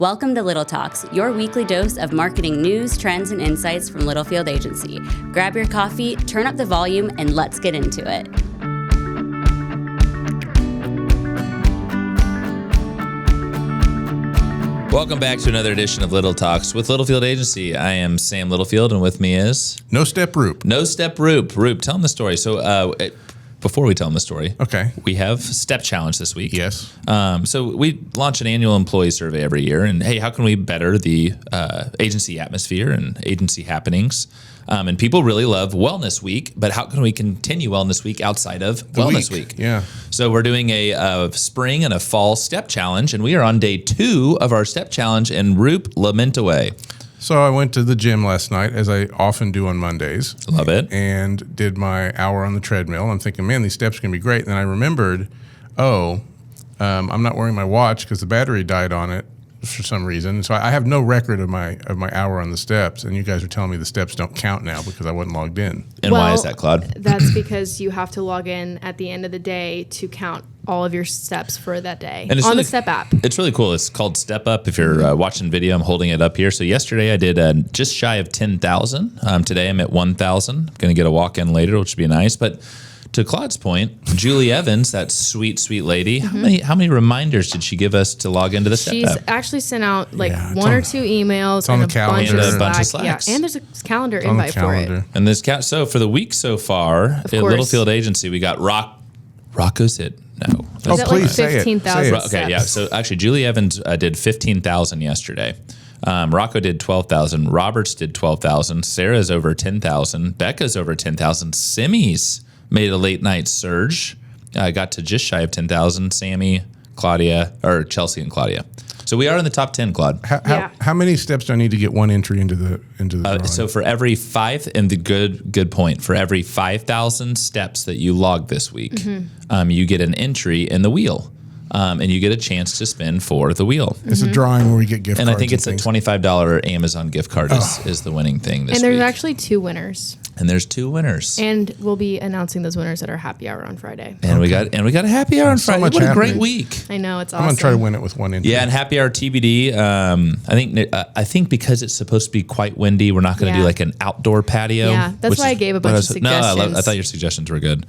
Welcome to Little Talks, your weekly dose of marketing news, trends, and insights from Littlefield Agency. Grab your coffee, turn up the volume, and let's get into it. Welcome back to another edition of Little Talks with Littlefield Agency. I am Sam Littlefield, and with me is... No Step Roop. No Step Roop. Roop, tell them the story. So before we tell them the story, Okay. we have Step Challenge this week. Yes. So we launch an annual employee survey every year, and hey, how can we better the agency atmosphere and agency happenings? And people really love Wellness Week, but how can we continue Wellness Week outside of Wellness Week? Yeah. So we're doing a spring and a fall Step Challenge, and we are on day 2 of our Step Challenge, and Roop, lament away. So I went to the gym last night, as I often do on Mondays. Love it. And did my hour on the treadmill. I'm thinking, man, these steps are going to be great. And then I remembered, I'm not wearing my watch because the battery died on it for some reason. So I have no record of my hour on the steps. And you guys are telling me the steps don't count now because I wasn't logged in. And why is that, Claude? That's because you have to log in at the end of the day to count all of your steps for that day And it's on really, the Step app. It's really cool. It's called Step Up. If you're watching video, I'm holding it up here. So yesterday I did just shy of 10,000. Today I'm at 1,000. I'm going to get a walk-in later, which would be nice. But to Claude's point, Julie Evans, that sweet, sweet lady, how many reminders did she give us to log into the Step She's app? actually sent out Yeah, or two emails on and the a bunch calendar. of And a bunch of Slack. Slacks. Yeah, and there's a calendar On the invite for calendar. it. And this so for the week so far at course. Littlefield Agency, we got Rocco's hit. No. Oh, Is that please like say it. 15,000 Say it. Okay, steps? yeah. So actually, Julie Evans did 15,000 yesterday. Rocco did 12,000. Roberts did 12,000. Sarah's over 10,000. Becca's over 10,000. Simmy's made a late night surge. Got to just shy of 10,000. Sammy, Chelsea, and Claudia. So we are in the top 10, Claude. How many steps do I need to get one entry into the drawing? So for every good point, for every 5,000 steps that you log this week, you get an entry in the wheel. And you get a chance to spin for the wheel. It's a drawing where we get gift And cards. I think it's a things. $25 Amazon gift card is the winning thing this And there's week. actually 2 winners. And there's 2 winners. And we'll be announcing those winners at our happy hour on Friday. And we got a happy hour on So Friday. much What a great happening. week. I know, it's I'm awesome. going to try to win it with one entry. Yeah, and happy hour TBD. I think because it's supposed to be quite windy, we're not going to do Yeah. like an outdoor patio. Yeah, that's which why I is gave a what bunch I of was- No, I suggestions. thought your suggestions were good.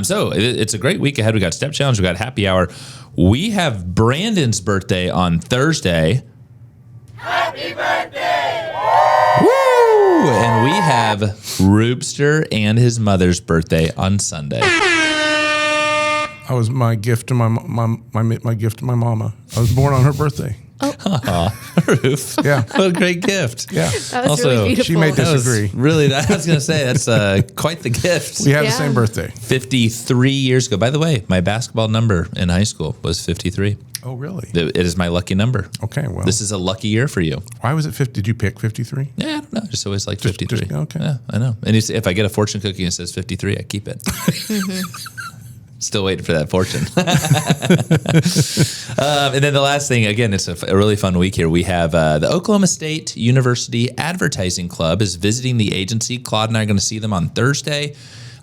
So it's a great week ahead. We got Step Challenge. We got happy hour. We have Brandon's birthday on Thursday. Happy birthday! Woo! And we have Roopster and his mother's birthday on Sunday. I was my gift to my gift to my mama. I was born on her birthday. Roof. Yeah. What a great gift. Yeah. That was Also, really beautiful. she made That was Disagree. really, I was going to say, that's quite the gift. We have the Yeah. same birthday. 53 years ago. By the way, my basketball number in high school was 53. Oh, really? It is my lucky number. Okay, well. This is a lucky year for you. Why was it 50? Did you pick 53? Yeah, I don't know. I just always like 53. okay. Yeah, I know. And if I get a fortune cookie and it says 53, I keep it. Still waiting for that fortune. And then the last thing, again, it's a really fun week here. We have the Oklahoma State University Advertising Club is visiting the agency. Claude and I are going to see them on Thursday.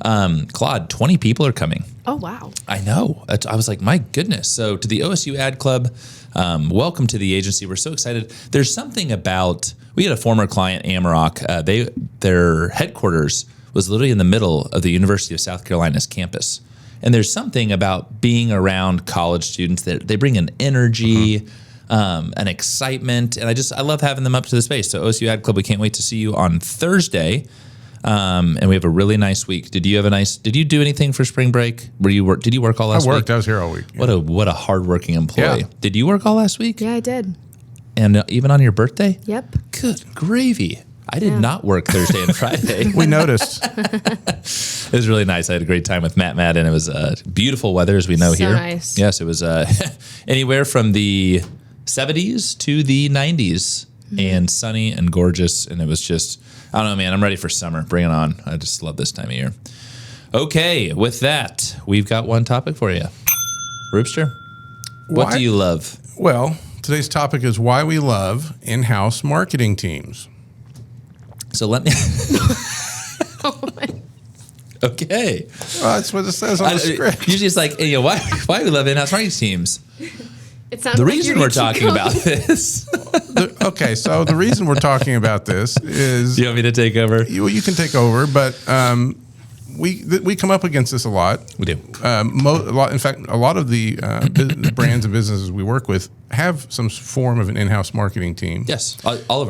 Claude, 20 people are coming. Oh, wow. I know. I was like, my goodness. So to the OSU Ad Club, welcome to the agency. We're so excited. There's something about, we had a former client, Amarok. Their headquarters was literally in the middle of the University of South Carolina's campus. And there's something about being around college students that they bring an energy, an excitement. And I love having them up to the space. So OSU Ad Club, we can't wait to see you on Thursday. And we have a really nice week. Did you do anything for spring break? Did you work all last week? I worked. I was here all week. Yeah. What a hardworking employee. Yeah. Did you work all last week? Yeah, I did. And even on your birthday? Yep. Good gravy. I did not work Thursday and Friday. We noticed. It was really nice. I had a great time with Matt, and it was beautiful weather, as we know So here. nice. Yes, it was anywhere from the 70s to the 90s and sunny and gorgeous. And it was just, I don't know, man, I'm ready for summer. Bring it on. I just love this time of year. Okay, with that, we've got one topic for you. Roopster, what Why- do you love? Well, today's topic is why we love in-house marketing teams. So let me... Okay. Well, that's what it says on the script. Usually it's like, why we love in-house marketing teams? It sounds The like reason you're we're gonna keep talking going. about this. Okay, so the reason we're talking about this is Do you want me to take over? you can take over, but we come up against this a lot. We do. In fact, a lot of the brands and businesses we work with have some form of an in-house marketing team. Yes, all of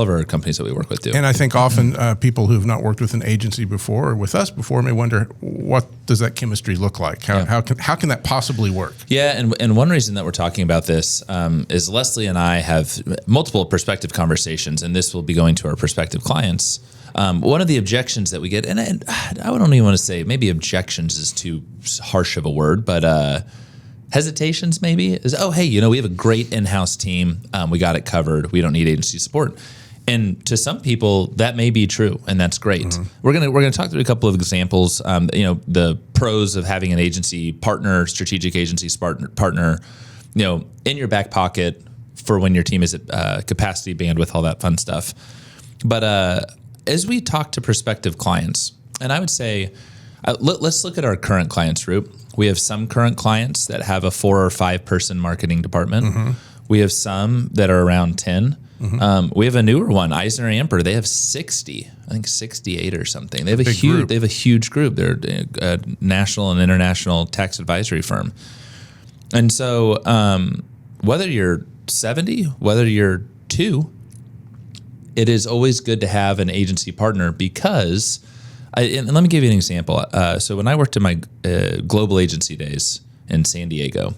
our companies that we work with do. And I think often people who have not worked with an agency before or with us before may wonder, what does that chemistry look like? How can that possibly work? Yeah, and one reason that we're talking about this is Leslie and I have multiple prospective conversations, and this will be going to our prospective clients. One of the objections that we get, and I don't even want to say, maybe objections is too harsh of a word, but hesitations maybe, is, oh, hey, we have a great in-house team. We got it covered. We don't need agency support. And to some people, that may be true, and that's great. Mm-hmm. We're gonna talk through a couple of examples. The pros of having an agency partner, strategic agency partner, in your back pocket for when your team is at capacity, bandwidth, all that fun stuff. But as we talk to prospective clients, and I would say, let's look at our current clients, Roop. We have some current clients that have a 4 or 5 person marketing department. Mm-hmm. We have some that are around 10. Mm-hmm. We have a newer one, Eisner Amper. They have 60, I think 68 or something. They have a huge group. They're a national and international tax advisory firm. And so whether you're 70, whether you're 2, it is always good to have an agency partner because, and let me give you an example. So when I worked in my global agency days in San Diego,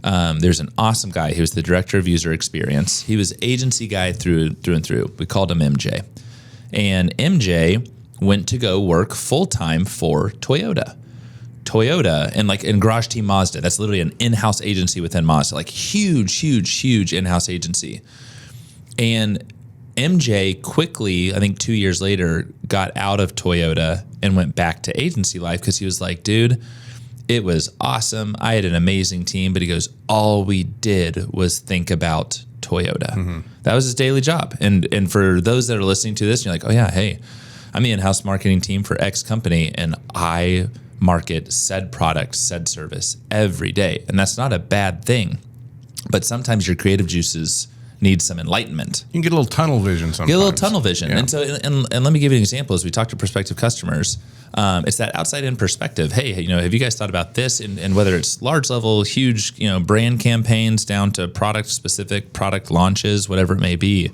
there's an awesome guy. He was the director of user experience. He was agency guy through and through. We called him MJ. And MJ went to go work full-time for Toyota. And Garage Team Mazda. That's literally an in-house agency within Mazda, like huge in-house agency. And MJ quickly, I think 2 years later, got out of Toyota and went back to agency life because he was like, dude, it was awesome. I had an amazing team. But he goes, all we did was think about Toyota. Mm-hmm. That was his daily job. And for those that are listening to this, you're like, oh yeah, hey, I'm the in-house marketing team for X company, and I market said product, said service every day. And that's not a bad thing. But sometimes your creative juices need some enlightenment. You can get a little tunnel vision sometimes. Get a little tunnel vision. Yeah. And so, and let me give you an example. As we talk to prospective customers, it's that outside-in perspective. Hey, have you guys thought about this? And whether it's large level, huge, brand campaigns down to product-specific product launches, whatever it may be.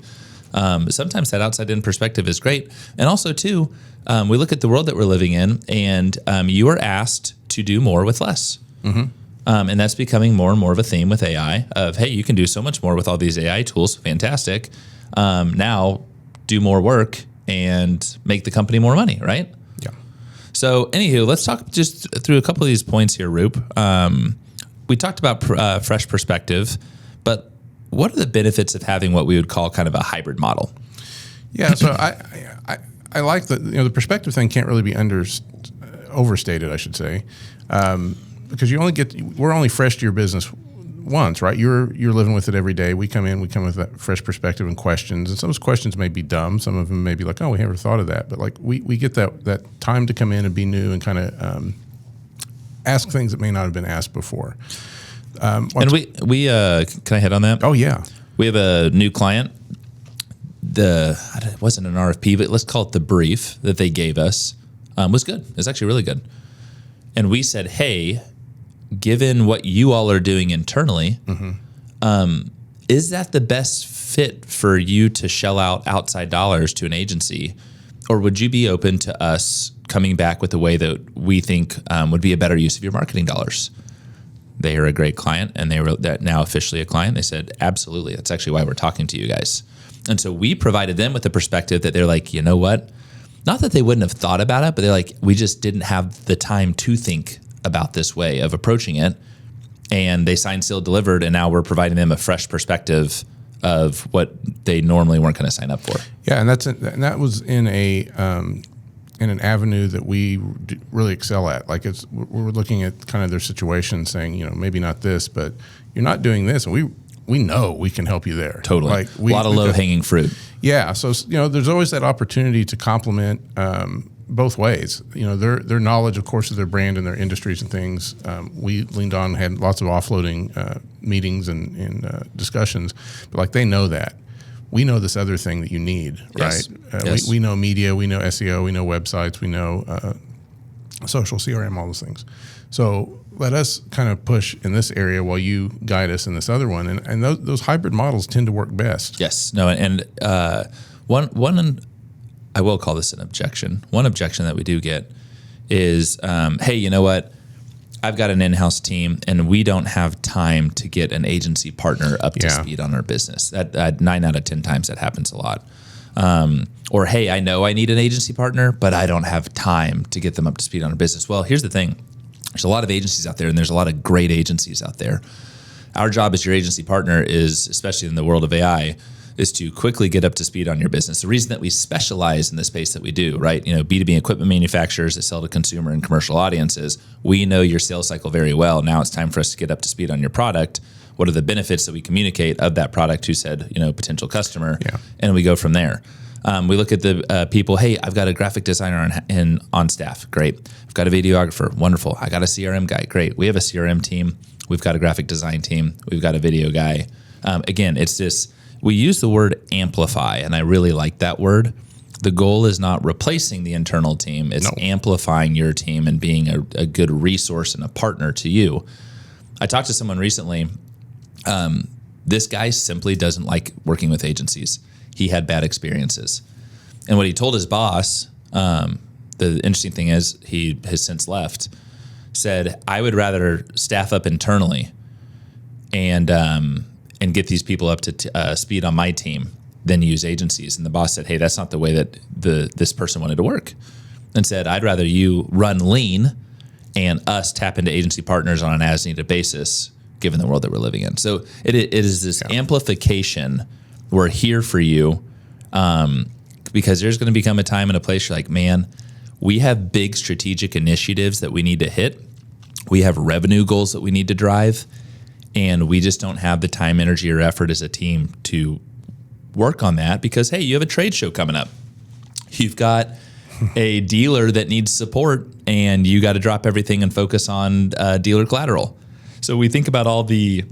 Sometimes that outside-in perspective is great. And also, too, we look at the world that we're living in, and you are asked to do more with less. Mm-hmm. And that's becoming more and more of a theme with AI of, hey, you can do so much more with all these AI tools. Fantastic. Now do more work and make the company more money, right? Yeah. So anywho, let's talk just through a couple of these points here, Roop. We talked about fresh perspective, but what are the benefits of having what we would call kind of a hybrid model? Yeah, so I like that, the perspective thing can't really be overstated, I should say. Because we're only fresh to your business once, right? You're living with it every day. We come with that fresh perspective and questions. And some of those questions may be dumb. Some of them may be like, oh, we never thought of that. But like we get that time to come in and be new and kind of ask things that may not have been asked before. And we can I hit on that? Oh, yeah. We have a new client. It wasn't an RFP, but let's call it the brief that they gave us was good. It was actually really good. And we said, hey, given what you all are doing internally, mm-hmm. Is that the best fit for you to shell out outside dollars to an agency? Or would you be open to us coming back with a way that we think would be a better use of your marketing dollars? They are a great client, and they were now officially a client. They said, absolutely. That's actually why we're talking to you guys. And so we provided them with the perspective that they're like, you know what? Not that they wouldn't have thought about it, but they're like, we just didn't have the time to think about this way of approaching it. And they signed, sealed, delivered, and now we're providing them a fresh perspective of what they normally weren't going to sign up for. Yeah, and that was in an avenue that we really excel at. Like we're looking at kind of their situation, saying, maybe not this, but you're not doing this, and we know we can help you there. Totally. Like a lot of low-hanging fruit. Yeah. So, there's always that opportunity to complement both ways. Their knowledge, of course, of their brand and their industries and things. We leaned on, had lots of offloading meetings and discussions, but like they know that. We know this other thing that you need, Yes. right? Yes. We know media, we know SEO, we know websites, we know social CRM, all those things. So let us kind of push in this area while you guide us in this other one. And those hybrid models tend to work best. Yes. No. And one, I will call this an objection. One objection that we do get is, hey, you know what? I've got an in-house team, and we don't have time to get an agency partner up to speed on our business. That 9 out of 10 times that happens a lot. Or, hey, I know I need an agency partner, but I don't have time to get them up to speed on our business. Well, here's the thing. There's a lot of agencies out there, and there's a lot of great agencies out there. Our job as your agency partner is, especially in the world of AI, is to quickly get up to speed on your business. The reason that we specialize in the space that we do, right? B2B equipment manufacturers that sell to consumer and commercial audiences, we know your sales cycle very well. Now it's time for us to get up to speed on your product. What are the benefits that we communicate of that product to said, potential customer? Yeah. And we go from there. We look at the people, hey, I've got a graphic designer on staff. Great. I've got a videographer. Wonderful. I got a CRM guy. Great. We have a CRM team. We've got a graphic design team. We've got a video guy. Again, it's this. We use the word amplify, and I really like that word. The goal is not replacing the internal team. It's amplifying your team and being a good resource and a partner to you. I talked to someone recently. This guy simply doesn't like working with agencies. He had bad experiences. And what he told his boss, the interesting thing is he has since left, said, I would rather staff up internally and get these people up to speed on my team than use agencies. And the boss said, hey, that's not the way that this person wanted to work. And said, I'd rather you run lean and us tap into agency partners on an as-needed basis, given the world that we're living in. So it is this amplification. We're here for you because there's going to become a time and a place you're like, man, we have big strategic initiatives that we need to hit. We have revenue goals that we need to drive. And we just don't have the time, energy, or effort as a team to work on that because, hey, you have a trade show coming up. You've got a dealer that needs support, and you got to drop everything and focus on dealer collateral. So we think about all the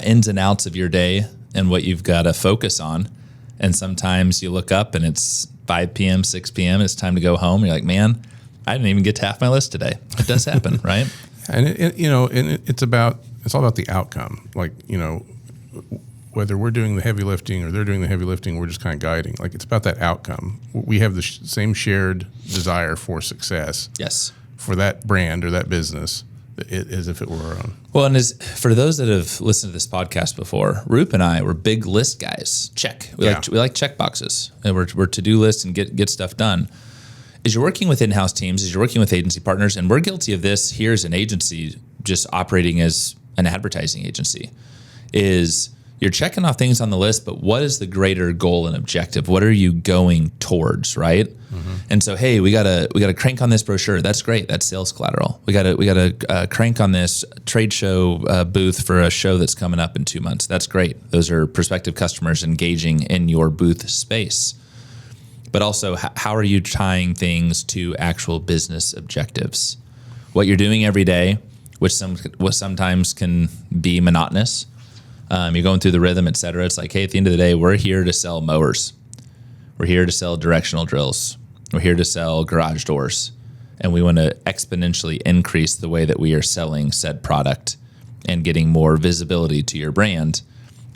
ins and outs of your day and what you've got to focus on. And sometimes you look up and it's 5 p.m., 6 p.m., it's time to go home. You're like, man, I didn't even get to half my list today. It does happen, right? And it's all about the outcome. Like, whether we're doing the heavy lifting or they're doing the heavy lifting, we're just kind of guiding. Like, it's about that outcome. We have the same shared desire for success. Yes. For that brand or that business as if it were our own. Well, and for those that have listened to this podcast before, Roop and I were big list guys. Check. We like check boxes. And we're to-do lists and get stuff done. As you're working with in-house teams, as you're working with agency partners, and we're guilty of this here as an agency, just operating as an advertising agency, is you're checking off things on the list, but what is the greater goal and objective? What are you going towards, right? Mm-hmm. And so, hey, we gotta crank on this brochure. That's great. That's sales collateral. We gotta crank on this trade show booth for a show that's coming up in 2 months. That's great. Those are prospective customers engaging in your booth space. But also, how are you tying things to actual business objectives? What you're doing every day, which sometimes can be monotonous. You're going through the rhythm, et cetera. It's like, hey, at the end of the day, we're here to sell mowers. We're here to sell directional drills. We're here to sell garage doors. And we want to exponentially increase the way that we are selling said product and getting more visibility to your brand.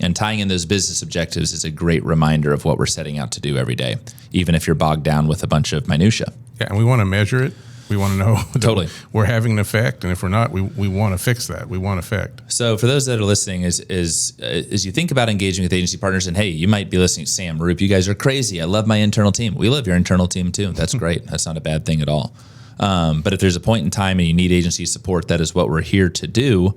And tying in those business objectives is a great reminder of what we're setting out to do every day, even if you're bogged down with a bunch of minutia. Yeah, and we want to measure it. We want to know totally we're having an effect, and if we're not, we want to fix that. We want effect. So for those that are listening, as you think about engaging with agency partners, and hey, you might be listening, Sam, Roop, you guys are crazy. I love my internal team. We love your internal team too. That's great. That's not a bad thing at all. But if there's a point in time and you need agency support, that is what we're here to do.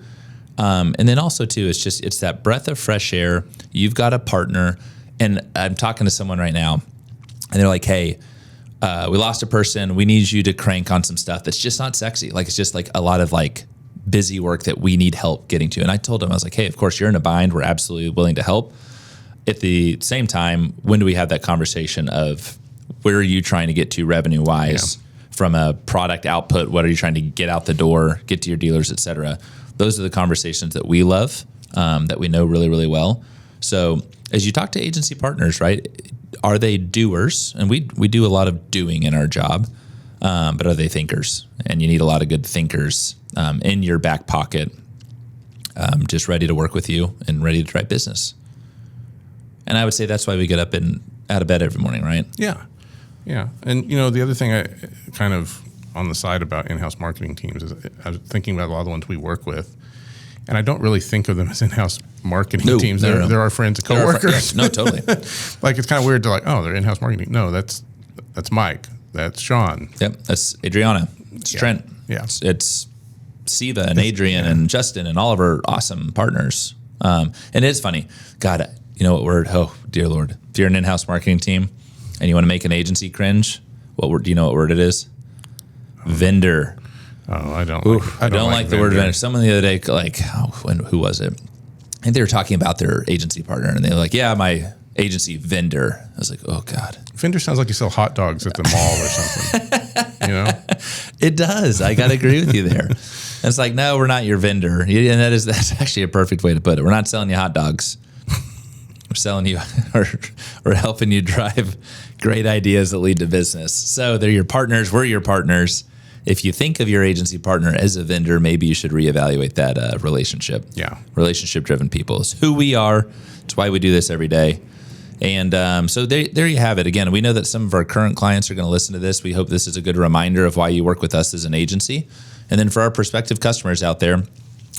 And then also too, it's that breath of fresh air. You've got a partner, and I'm talking to someone right now, and they're like, hey, we lost a person. We need you to crank on some stuff that's just not sexy. Like, it's just like a lot of like busy work that we need help getting to. And I told him, I was like, hey, of course you're in a bind. We're absolutely willing to help. At the same time, when do we have that conversation of where are you trying to get to revenue wise from a product output? What are you trying to get out the door, get to your dealers, et cetera? Those are the conversations that we love, that we know really, really well. So as you talk to agency partners, right, are they doers? And we do a lot of doing in our job, but are they thinkers? And you need a lot of good thinkers in your back pocket, just ready to work with you and ready to drive business. And I would say that's why we get up and out of bed every morning, right? Yeah. Yeah. And, you know, the other thing I kind of on the side about in-house marketing teams is I was thinking about a lot of the ones we work with, and I don't really think of them as in-house marketing teams. They're our friends and coworkers. No, totally. Like, it's kind of weird to like, oh, they're in-house marketing. No, that's Mike. That's Sean. Yep. That's Adriana. It's Trent. Yeah. It's Siva and Adrian and Justin and all of our awesome partners. And it's funny. God, you know what word? Oh, dear Lord. If you're an in-house marketing team and you want to make an agency cringe, what word? Do you know what word it is? Vendor. Oh, I don't like the word vendor. Someone the other day, like, who was it? I think they were talking about their agency partner, and they were like, yeah, my agency vendor. I was like, oh, God. Vendor sounds like you sell hot dogs at the mall or something. You know? It does. I got to agree with you there. And it's like, no, we're not your vendor. And that's actually a perfect way to put it. We're not selling you hot dogs. We're selling you or helping you drive great ideas that lead to business. So they're your partners. We're your partners. If you think of your agency partner as a vendor, maybe you should reevaluate that relationship. Yeah. Relationship-driven people. It's who we are. It's why we do this every day. And so there you have it. Again, we know that some of our current clients are going to listen to this. We hope this is a good reminder of why you work with us as an agency. And then for our prospective customers out there,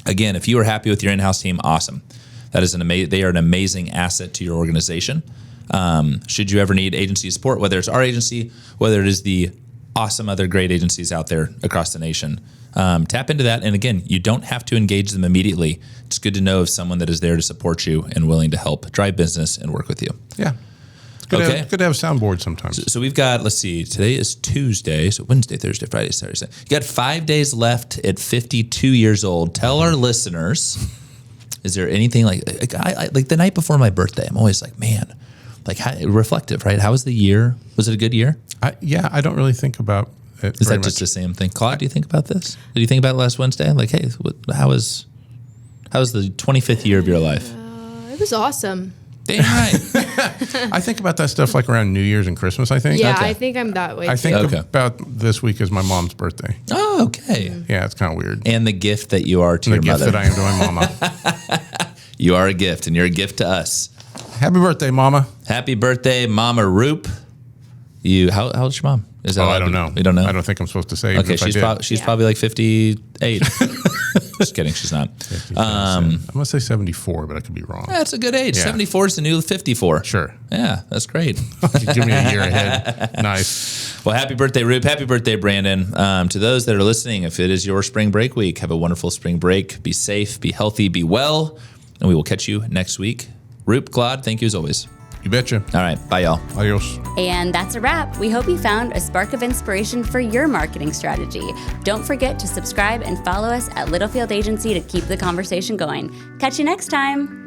again, if you are happy with your in-house team, awesome. That is they are an amazing asset to your organization. Should you ever need agency support, whether it's our agency, whether it is the awesome other great agencies out there across the nation, tap into that. And again, you don't have to engage them immediately. It's good to know of someone that is there to support you and willing to help drive business and work with you. Yeah. It's good to have a soundboard sometimes. So we've got, let's see, today is Tuesday. So Wednesday, Thursday, Friday, Saturday, Sunday. You got 5 days left at 52 years old. Tell our listeners, is there anything like the night before my birthday, I'm always like, man, like reflective, right? How was the year? Was it a good year? I don't really think about it. Is that just the same thing? Claude, do you think about this? Did you think about it last Wednesday? Like, hey, how was the 25th year of your life? It was awesome. Damn right. I think about that stuff like around New Year's and Christmas, I think. Yeah, Okay. I think I'm that way I too. think about this week as my mom's birthday. Oh, okay. Yeah, it's kind of weird. And the gift that you are to The your gift mother. that I am to my mama. You are a gift, and you're a gift to us. Happy birthday, mama. Happy birthday, Mama Roop. How old's your mom? Is that I don't know. We don't know. I don't think I'm supposed to say. Okay, if I did. she's probably like 58. Just kidding, she's not. I'm gonna say 74, but I could be wrong. That's a good age. Yeah. 74 is the new 54. Sure. Yeah, that's great. Give me a year ahead. Nice. Well, happy birthday, Roop. Happy birthday, Brandon. To those that are listening, if it is your spring break week, have a wonderful spring break. Be safe, be healthy, be well, and we will catch you next week. Roop, Claude, thank you as always. You betcha. All right, bye, y'all. Adios. And that's a wrap. We hope you found a spark of inspiration for your marketing strategy. Don't forget to subscribe and follow us at Littlefield Agency to keep the conversation going. Catch you next time.